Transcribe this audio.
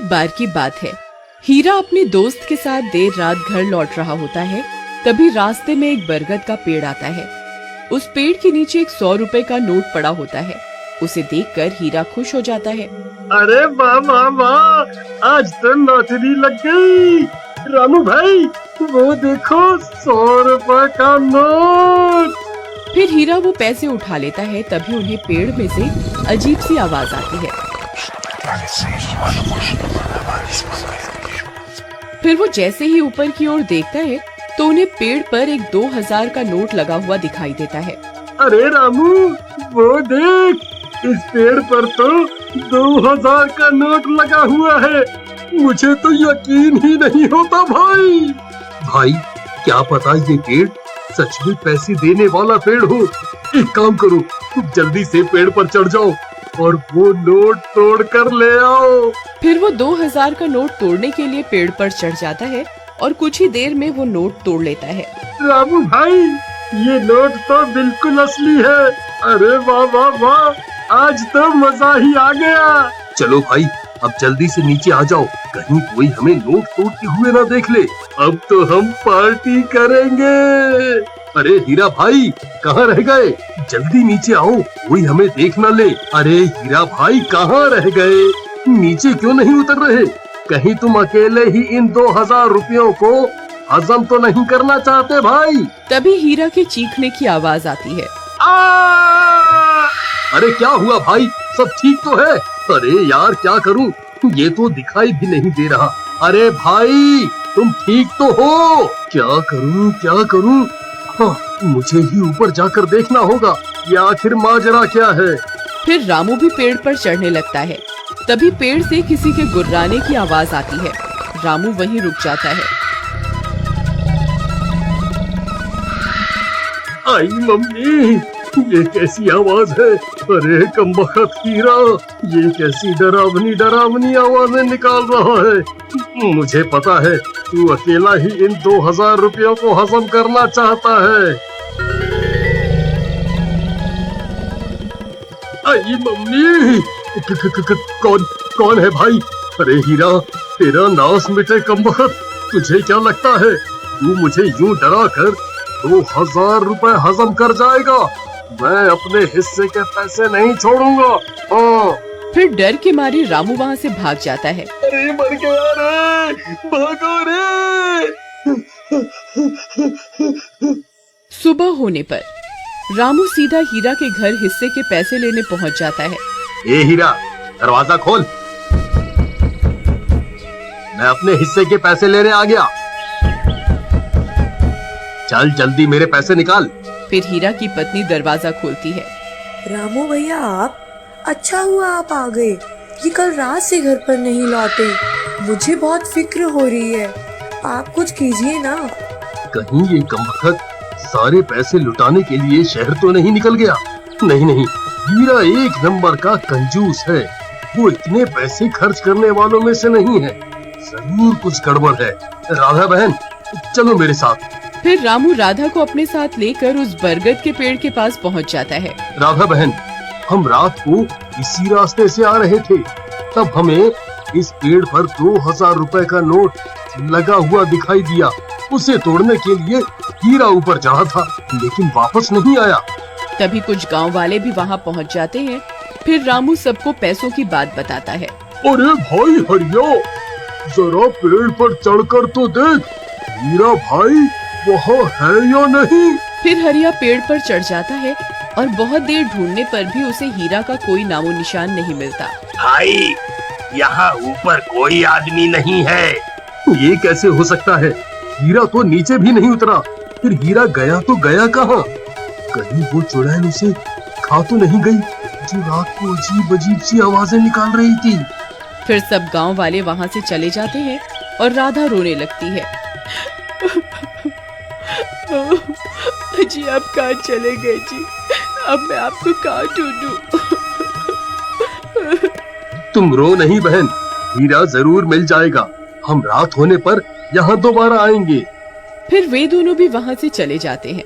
एक बार की बात है, हीरा अपने दोस्त के साथ देर रात घर लौट रहा होता है। तभी रास्ते में एक बरगद का पेड़ आता है। उस पेड़ के नीचे एक 100 रुपए का नोट पड़ा होता है। उसे देखकर हीरा खुश हो जाता है। अरे वाह वाह वाह, आज तो लॉटरी लग गई। रामू भाई, वो देखो 100 रुपए का नोट। फिर हीरा वो पैसे उठा लेता है। तभी उन्हें पेड़ में से अजीब सी आवाज आती है। फिर वो जैसे ही ऊपर की ओर देखता है तो उन्हें पेड़ पर एक 2000 का नोट लगा हुआ दिखाई देता है। अरे रामू, वो देख, इस पेड़ पर तो 2000 का नोट लगा हुआ है। मुझे तो यकीन ही नहीं होता भाई। भाई, क्या पता ये पेड़ सच में पैसे देने वाला पेड़ हो। एक काम करो, तुम जल्दी से पेड़ पर चढ़ जाओ और वो नोट तोड़ कर ले आओ। फिर वो 2000 का नोट तोड़ने के लिए पेड़ पर चढ़ जाता है और कुछ ही देर में वो नोट तोड़ लेता है। रामू भाई, ये नोट तो बिल्कुल असली है। अरे वाह वाह वाह, आज तो मजा ही आ गया। चलो भाई, अब जल्दी से नीचे आ जाओ, कहीं कोई हमें नोट तोड़ते हुए ना देख ले। अब तो हम पार्टी करेंगे। अरे हीरा भाई, कहाँ रह गए? जल्दी नीचे आओ, कोई हमें देख ना ले। अरे हीरा भाई, कहाँ रह गए? नीचे क्यों नहीं उतर रहे? कहीं तुम अकेले ही इन 2000 रुपयों को हजम तो नहीं करना चाहते भाई? तभी हीरा के चीखने की आवाज आती है। अरे क्या हुआ भाई, सब ठीक तो है? अरे यार, क्या करूं, ये तो दिखाई भी नहीं दे रहा। अरे भाई, तुम ठीक तो हो? क्या करूं? हाँ, मुझे ही ऊपर जाकर देखना होगा, ये आखिर माजरा क्या है। फिर रामू भी पेड़ पर चढ़ने लगता है। तभी पेड़ से किसी के गुर्राने की आवाज आती है। रामू वहीं रुक जाता है। आई मम्मी, ये कैसी आवाज है? अरे कमबख्त हीरा, ये कैसी डरावनी आवाजें निकाल रहा है। मुझे पता है, तू अकेला ही इन 2000 रुपयों को हजम करना चाहता है। आई मम्मी, कौन है भाई? अरे हीरा, तेरा नाश मिटे कमबख्त। तुझे क्या लगता है तू मुझे यूं डरा कर 2000 रुपए हजम कर जाएगा? मैं अपने हिस्से के पैसे नहीं छोड़ूंगा। हाँ। फिर डर के मारे रामू वहाँ से भाग जाता है। अरे मर गया रे, भागो रे। सुबह होने पर रामू सीधा हीरा के घर हिस्से के पैसे लेने पहुँच जाता है। ए हीरा, दरवाजा खोल, मैं अपने हिस्से के पैसे लेने आ गया। चल जल्दी मेरे पैसे निकाल। फिर हीरा की पत्नी दरवाजा खोलती है। रामू भैया, आप, अच्छा हुआ आप आ गए। ये कल रात से घर पर नहीं लौटे, मुझे बहुत फिक्र हो रही है। आप कुछ कीजिए ना। कहीं ये कमबख्त सारे पैसे लुटाने के लिए शहर तो नहीं निकल गया? नहीं, हीरा एक नंबर का कंजूस है। वो इतने पैसे खर्च करने वालों में से नहीं है। जरूर कुछ गड़बड़ है। राधा बहन, चलो मेरे साथ। फिर रामू राधा को अपने साथ लेकर उस बरगद के पेड़ के पास पहुंच जाता है। राधा बहन, हम रात को इसी रास्ते से आ रहे थे, तब हमें इस पेड़ पर 2000 रुपए का नोट लगा हुआ दिखाई दिया। उसे तोड़ने के लिए हीरा ऊपर चढ़ा था, लेकिन वापस नहीं आया। तभी कुछ गांव वाले भी वहां पहुंच जाते हैं। फिर रामू सबको पैसों की बात बताता है। अरे भाई हरिया, जरा पेड़ पर चढ़कर तो देख, हीरा भाई वहाँ है या नहीं? फिर हरिया पेड़ पर चढ़ जाता है और बहुत देर ढूंढने पर भी उसे हीरा का कोई नामो निशान नहीं मिलता। भाई, यहाँ ऊपर कोई आदमी नहीं है। ये कैसे हो सकता है? हीरा तो नीचे भी नहीं उतरा। फिर हीरा गया तो गया कहाँ? कहीं वो चुड़ैल उसे खा तो नहीं गई, जो रात को अजीब सी आवाजें निकाल रही थी। फिर सब गांव वाले वहाँ से चले जाते हैं और राधा रोने लगती है। जी आप कहाँ चले गए जी? अब मैं आपको कहाँ ढूंढूं? तुम रो नहीं बहन, हीरा जरूर मिल जाएगा। हम रात होने पर यहाँ दोबारा आएंगे। फिर वे दोनों भी वहाँ से चले जाते हैं।